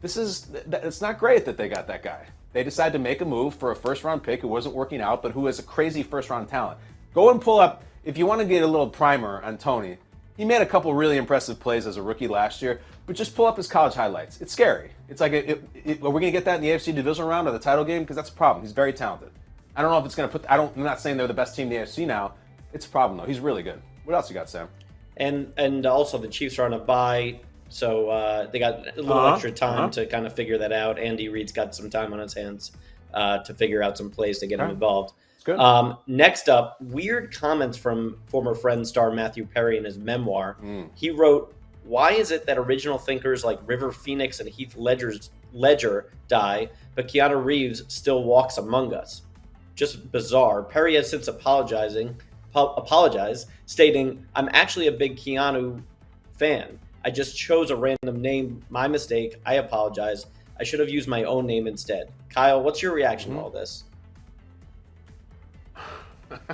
It's not great that they got that guy. They decided to make a move for a first-round pick who wasn't working out, but who has a crazy first-round talent. Go and pull up, if you want to get a little primer on Toney, he made a couple really impressive plays as a rookie last year, but just pull up his college highlights. It's scary. It's like, are we going to get that in the AFC divisional round or the title game? Because that's a problem. He's very talented. I don't know if it's going to I'm not saying they're the best team in the AFC now. It's a problem, though. He's really good. What else you got, Sam? And also the Chiefs are on a bye, so they got a little extra time to kind of figure that out. Andy Reid's got some time on his hands to figure out some plays to get him involved. Good. Next up, weird comments from former Friends star Matthew Perry in his memoir. He wrote, "Why is it that original thinkers like River Phoenix and Heath Ledger die, but Keanu Reeves still walks among us? Just bizarre." Perry has since apologized, stating, "I'm actually a big Keanu fan. I just chose a random name. My mistake. I apologize. I should have used my own name instead." Kyle, what's your reaction to all this?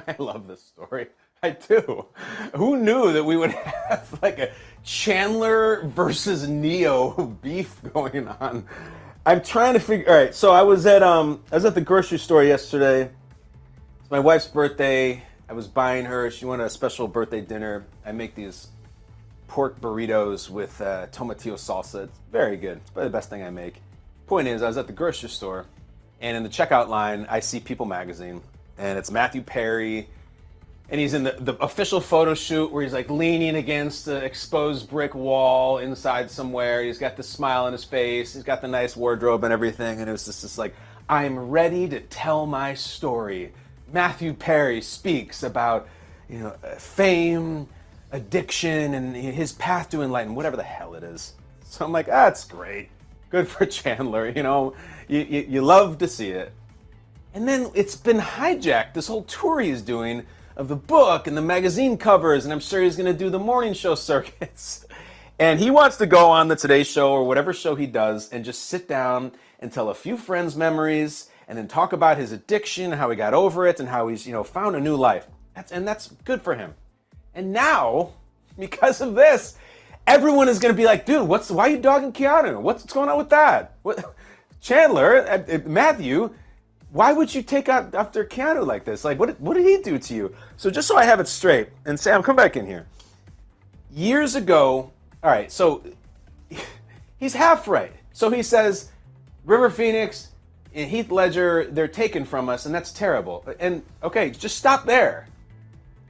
I love this story. I do. Who knew that we would have like a Chandler versus Neo beef going on? I'm trying to figure. All right, so I was at the grocery store yesterday. It's my wife's birthday. I was buying her. She wanted a special birthday dinner. I make these pork burritos with tomatillo salsa. It's very good. It's probably the best thing I make. Point is, I was at the grocery store, and in the checkout line, I see People magazine, and it's Matthew Perry, and he's in the official photo shoot where he's like leaning against the exposed brick wall inside somewhere. He's got the smile on his face. He's got the nice wardrobe and everything, and it was just like, I'm ready to tell my story. Matthew Perry speaks about, fame, addiction, and his path to enlightenment, whatever the hell it is. So I'm like, that's great. Good for Chandler, you love to see it. And then it's been hijacked, this whole tour he's doing of the book and the magazine covers, and I'm sure he's going to do the morning show circuits. And he wants to go on the Today Show or whatever show he does and just sit down and tell a few friends' memories and then talk about his addiction, how he got over it, and how he's, found a new life. That's good for him. And now, because of this, everyone is going to be like, dude, why are you dogging Keanu? What's going on with that? Chandler, Matthew, why would you take out after Keanu like this? Like, what did he do to you? So just so I have it straight, and Sam, come back in here. Years ago, all right, so he's half right. So he says, River Phoenix and Heath Ledger, they're taken from us, and that's terrible. And, okay, just stop there.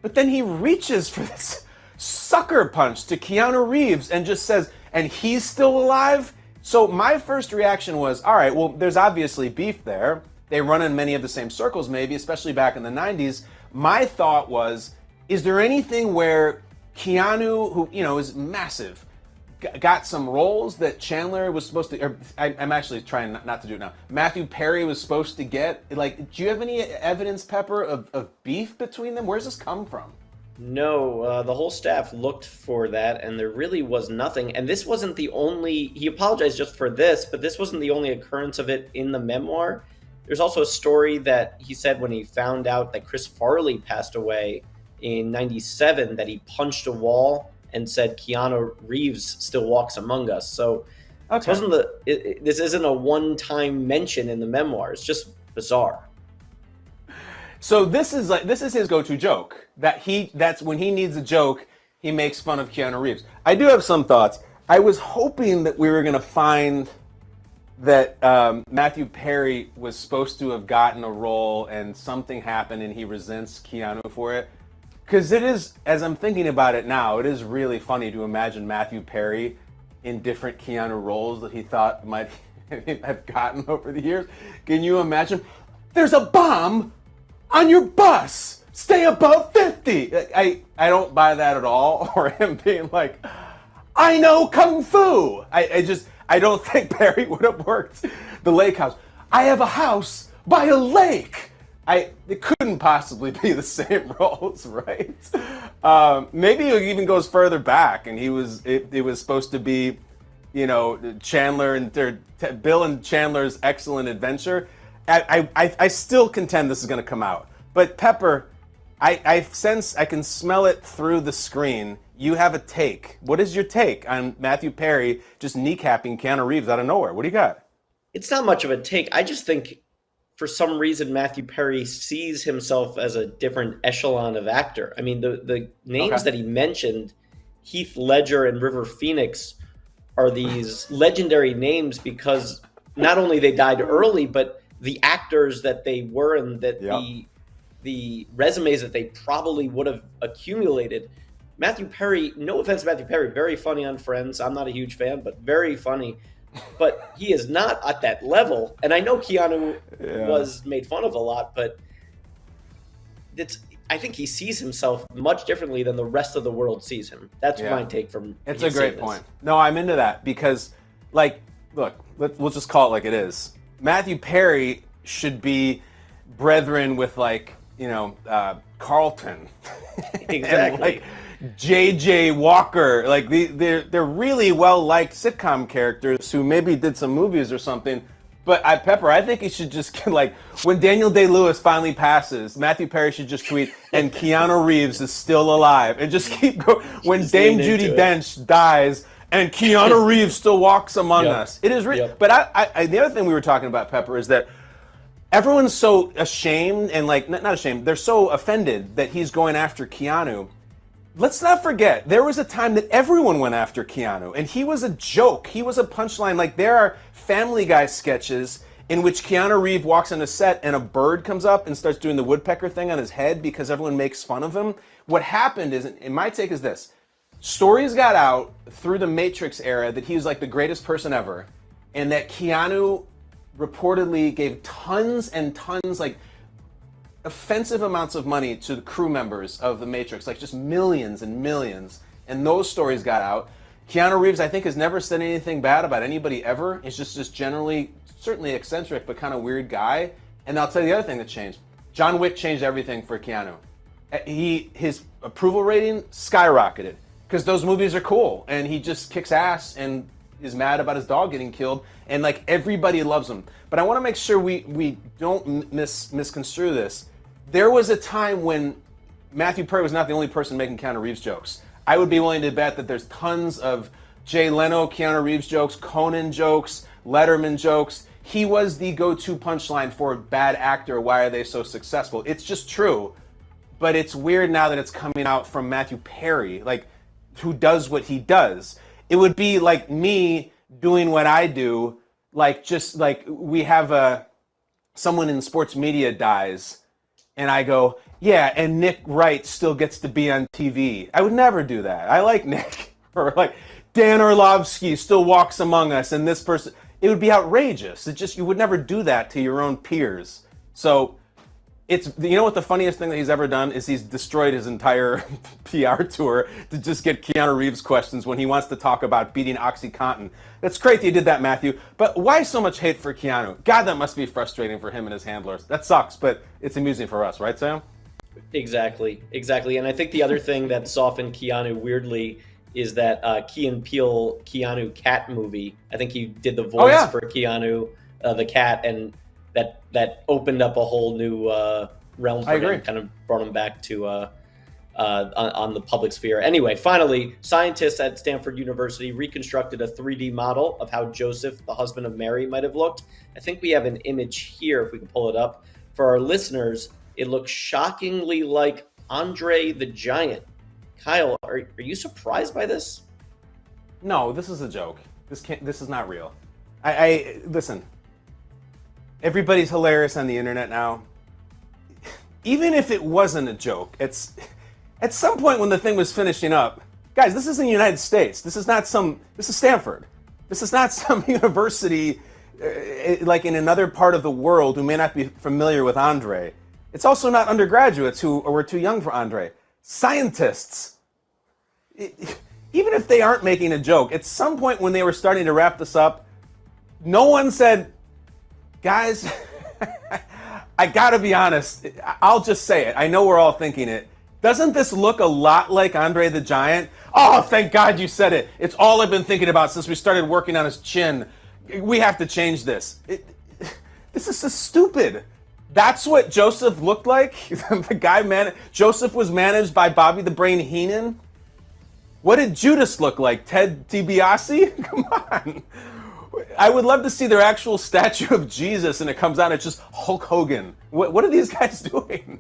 But then he reaches for this sucker punch to Keanu Reeves and just says, and he's still alive? So my first reaction was, all right, well, there's obviously beef there. They run in many of the same circles, maybe, especially back in the 90s. My thought was, is there anything where Keanu, who, is massive, got some roles that Chandler was supposed to, or I'm actually trying not to do it now, Matthew Perry was supposed to get? Like, do you have any evidence, Pepper, of beef between them? Where's this come from? No, the whole staff looked for that, and there really was nothing. And this wasn't the only, he apologized just for this, but this wasn't the only occurrence of it in the memoir. There's also a story that he said when he found out that Chris Farley passed away in 97, that he punched a wall and said Keanu Reeves still walks among us. So okay. This isn't a one-time mention in the memoir. It's just bizarre. So this is his go-to joke. That's when he needs a joke, he makes fun of Keanu Reeves. I do have some thoughts. I was hoping that we were going to find that Matthew Perry was supposed to have gotten a role and something happened and he resents Keanu for it. Because it is, as I'm thinking about it now, it is really funny to imagine Matthew Perry in different Keanu roles that he thought might have gotten over the years. Can you imagine? There's a bomb on your bus. Stay above 50. I don't buy that at all. Or him being like, I know Kung Fu. I don't think Perry would have worked the lake house. I have a house by a lake. It couldn't possibly be the same roles, right? Maybe it even goes further back, and it was supposed to be, Chandler and Bill and Chandler's Excellent Adventure. I still contend this is going to come out, but Pepper, I sense I can smell it through the screen. You have a take. What is your take on Matthew Perry just kneecapping Keanu Reeves out of nowhere? What do you got? It's not much of a take. I just think, for some reason, Matthew Perry sees himself as a different echelon of actor. I mean, the names that he mentioned, Heath Ledger and River Phoenix, are these legendary names because not only they died early, but the actors that they were and that the resumes that they probably would have accumulated. Matthew Perry, no offense to Matthew Perry, very funny on Friends. I'm not a huge fan, but very funny. But he is not at that level. And I know Keanu was made fun of a lot, but I think he sees himself much differently than the rest of the world sees him. That's my take from It's a great point. No, I'm into that because, look, we'll just call it like it is. Matthew Perry should be brethren with, Carlton. Exactly. J.J. Walker, they're really well-liked sitcom characters who maybe did some movies or something. But Pepper, I think he should just when Daniel Day-Lewis finally passes, Matthew Perry should just tweet, and Keanu Reeves is still alive, and just keep going. When Dame Judi Dench dies, and Keanu Reeves still walks among us. It is real. But the other thing we were talking about, Pepper, is that everyone's so ashamed and not ashamed. They're so offended that he's going after Keanu. Let's not forget, there was a time that everyone went after Keanu, and he was a joke. He was a punchline. There are Family Guy sketches in which Keanu Reeves walks on a set and a bird comes up and starts doing the woodpecker thing on his head because everyone makes fun of him. What happened is, and my take is this, stories got out through the Matrix era that he was the greatest person ever, and that Keanu reportedly gave tons and tons, offensive amounts of money to the crew members of the Matrix, just millions and millions. And those stories got out. Keanu Reeves, I think, has never said anything bad about anybody ever. He's just generally, certainly eccentric, but kind of weird guy. And I'll tell you the other thing that changed. John Wick changed everything for Keanu. His approval rating skyrocketed because those movies are cool and he just kicks ass and is mad about his dog getting killed, and like everybody loves him. But I want to make sure we don't misconstrue this. There was a time when Matthew Perry was not the only person making Keanu Reeves jokes. I would be willing to bet that there's tons of Jay Leno, Keanu Reeves jokes, Conan jokes, Letterman jokes. He was the go-to punchline for a bad actor. Why are they so successful? It's just true. But it's weird now that it's coming out from Matthew Perry, like, who does what he does. It would be like me doing what I do, like, just like we have someone in sports media dies, and I go, yeah, and Nick Wright still gets to be on TV. I would never do that. I like Nick. Or like Dan Orlovsky still walks among us, and this person, it would be outrageous. You would never do that to your own peers. So you know what the funniest thing that he's ever done is he's destroyed his entire PR tour to just get Keanu Reeves questions when he wants to talk about beating OxyContin. That's great that you did that, Matthew, but why so much hate for Keanu? God, that must be frustrating for him and his handlers. That sucks, but it's amusing for us, right, Sam? Exactly. And I think the other thing that softened Keanu weirdly is that Key and Peele Keanu cat movie. I think he did the voice for Keanu, the cat, and that opened up a whole new realm for him, kind of brought him back to on the public sphere. Anyway, finally, scientists at Stanford University reconstructed a 3D model of how Joseph, the husband of Mary, might have looked. I think we have an image here, if we can pull it up. For our listeners, it looks shockingly like Andre the Giant. Kyle, are you surprised by this? No, this is a joke. This is not real. I listen. Everybody's hilarious on the internet now. Even if it wasn't a joke, it's at some point when the thing was finishing up, guys, this is in the United States. This is Stanford. This is not some university like in another part of the world who may not be familiar with Andre. It's also not undergraduates who were too young for Andre. Scientists. Even if they aren't making a joke, at some point when they were starting to wrap this up, no one said, guys, I gotta be honest, I'll just say it. I know we're all thinking it. Doesn't this look a lot like Andre the Giant? Oh, thank God you said it. It's all I've been thinking about since we started working on his chin. We have to change this. This is so stupid. That's what Joseph looked like? Joseph was managed by Bobby the Brain Heenan? What did Judas look like? Ted DiBiase? Come on. I would love to see their actual statue of Jesus and it comes out, it's just Hulk Hogan. What are these guys doing?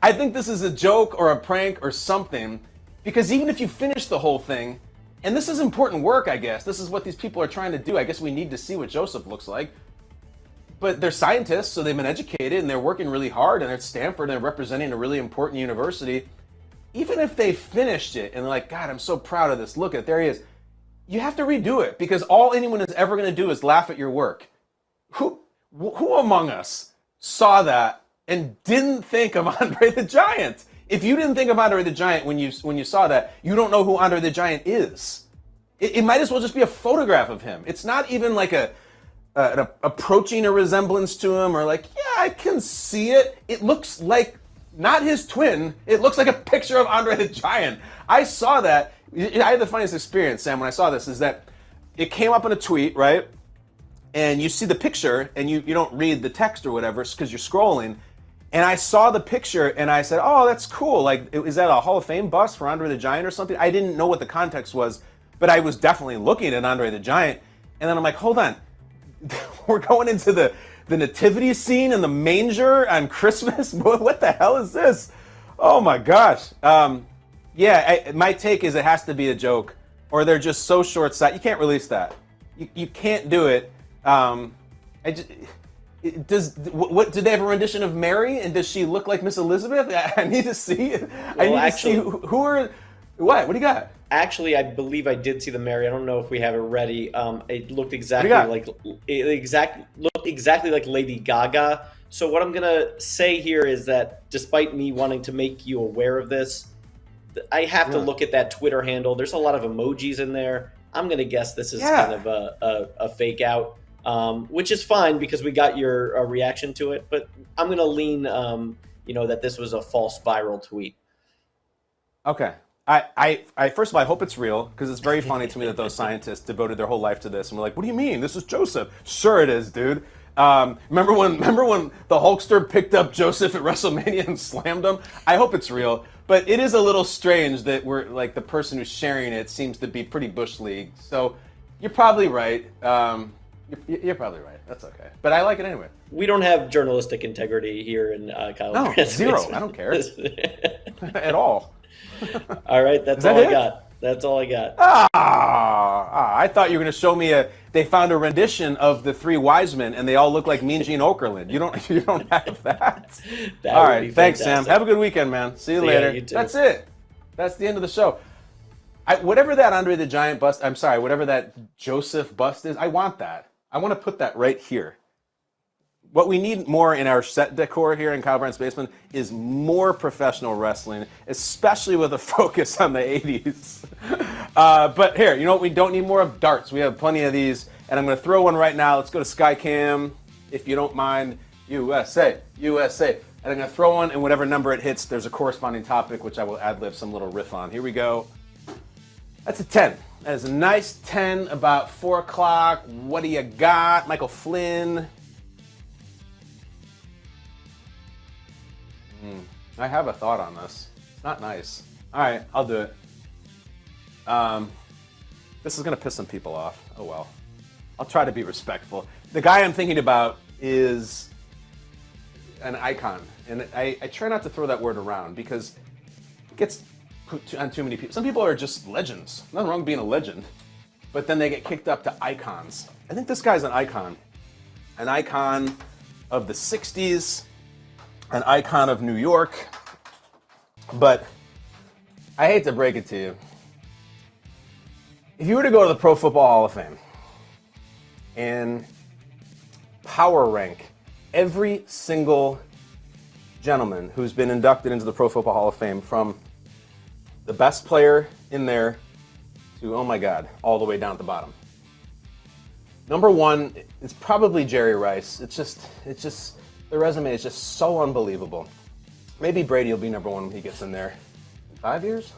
I think this is a joke or a prank or something, because even if you finish the whole thing, and this is important work, I guess, this is what these people are trying to do. I guess we need to see what Joseph looks like. But they're scientists, so they've been educated and they're working really hard, and they're at Stanford and they're representing a really important university. Even if they finished it and they're like, God, I'm so proud of this. Look at it, there he is. You have to redo it, because all anyone is ever going to do is laugh at your work. Who among us saw that and didn't think of Andre the Giant? If you didn't think of Andre the Giant when you saw that, you don't know who Andre the Giant is. It might as well just be a photograph of him. It's not even like approaching a resemblance to him, or like, yeah, I can see it. It looks like not his twin. It looks like a picture of Andre the Giant. I saw that. I had the funniest experience, Sam, when I saw this, is that it came up in a tweet, right? And you see the picture and you don't read the text or whatever because you're scrolling. And I saw the picture and I said, oh, that's cool. Like, is that a Hall of Fame bust for Andre the Giant or something? I didn't know what the context was, but I was definitely looking at Andre the Giant. And then I'm like, hold on. We're going into the nativity scene in the manger on Christmas? What the hell is this? Oh my gosh. My take is it has to be a joke, or they're just so short-sighted. You can't release that. You can't do it. Did they have a rendition of Mary, and does she look like Miss Elizabeth? I need to see. To see who are. What do you got? Actually, I believe I did see the Mary. I don't know if we have it ready. It looked exactly like Lady Gaga. So what I'm gonna say here is that, despite me wanting to make you aware of this, I have to look at that Twitter handle. There's a lot of emojis in there. I'm gonna guess this is kind of a fake out, which is fine because we got your reaction to it. But I'm gonna lean, that this was a false viral tweet. Okay. I first of all, I hope it's real, because it's very funny to me that those scientists devoted their whole life to this, and we're like, what do you mean? This is Joseph. Sure it is, dude. Remember when the Hulkster picked up Joseph at WrestleMania and slammed him? I hope it's real, but it is a little strange that we're like the person who's sharing it seems to be pretty Bush League. So you're probably right. You're probably right. That's okay. But I like it anyway. We don't have journalistic integrity here in Kyle. No, zero. I don't care at all. All right, that's all I got. That's all I got. I thought you were going to show me they found a rendition of the Three Wise Men, and they all look like Mean Gene Okerlund. You don't have that. All right, thanks, Sam. Have a good weekend, man. See you later. You too. That's it. That's the end of the show. Whatever that Andre the Giant bust, I'm sorry, whatever that Joseph bust is, I want that. I want to put that right here. What we need more in our set decor here in Kyle Brandt's basement is more professional wrestling, especially with a focus on the 80s. But here, you know what we don't need more of? Darts. We have plenty of these, and I'm going to throw one right now. Let's go to Skycam, if you don't mind. USA. And I'm going to throw one, and whatever number it hits, there's a corresponding topic, which I will ad-lib some little riff on. Here we go. That's a 10. That is a nice 10, about 4 o'clock. What do you got? Michael Flynn. I have a thought on this. It's not nice. All right, I'll do it. This is going to piss some people off. Oh, well. I'll try to be respectful. The guy I'm thinking about is an icon. And I try not to throw that word around because it gets put on too many people. Some people are just legends. Nothing wrong with being a legend. But then they get kicked up to icons. I think this guy's an icon. An icon of the 60s. An icon of New York. But I hate to break it to you. If you were to go to the Pro Football Hall of Fame and power rank every single gentleman who's been inducted into the Pro Football Hall of Fame, from the best player in there to, oh my God, all the way down at the bottom. Number one, it's probably Jerry Rice. It's just the resume is just so unbelievable. Maybe Brady will be number one when he gets in there in 5 years.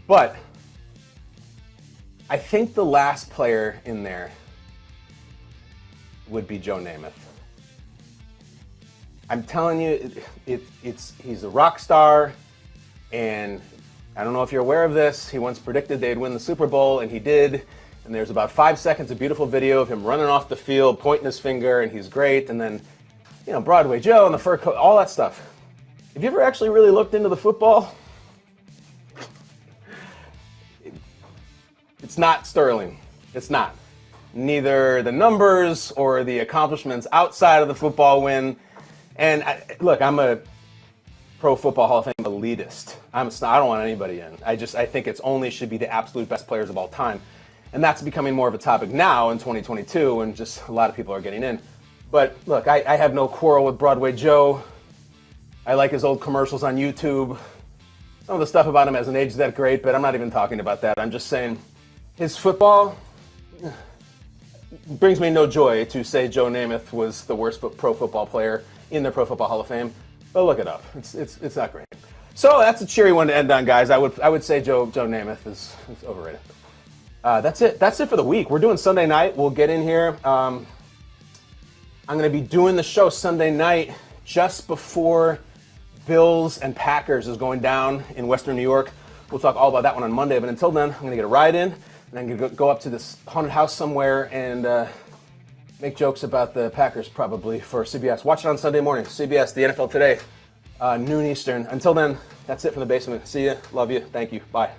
But I think the last player in there would be Joe Namath. I'm telling you, he's a rock star, and I don't know if you're aware of this. He once predicted they'd win the Super Bowl, and he did. And there's about 5 seconds of beautiful video of him running off the field, pointing his finger, and he's great. And then, you know, Broadway Joe and the fur coat, all that stuff. Have you ever actually really looked into the football? It's not sterling. It's not. Neither the numbers or the accomplishments outside of the football win. And look, I'm a Pro Football Hall of Fame elitist. I don't want anybody in. I think it's only should be the absolute best players of all time. And that's becoming more of a topic now in 2022, and just a lot of people are getting in. But look, I have no quarrel with Broadway Joe. I like his old commercials on YouTube. Some of the stuff about him hasn't aged that great, but I'm not even talking about that. I'm just saying his football brings me no joy to say Joe Namath was the worst pro football player in the Pro Football Hall of Fame. But look it up. It's not great. So that's a cheery one to end on, guys. I would say Joe Namath is overrated. That's it. That's it for the week. We're doing Sunday night. We'll get in here. I'm going to be doing the show Sunday night just before Bills and Packers is going down in Western New York. We'll talk all about that one on Monday. But until then, I'm going to get a ride in, and I'm going to go up to this haunted house somewhere and make jokes about the Packers probably for CBS. Watch it on Sunday morning. CBS, the NFL Today, noon Eastern. Until then, that's it from the basement. See you. Love you. Thank you. Bye.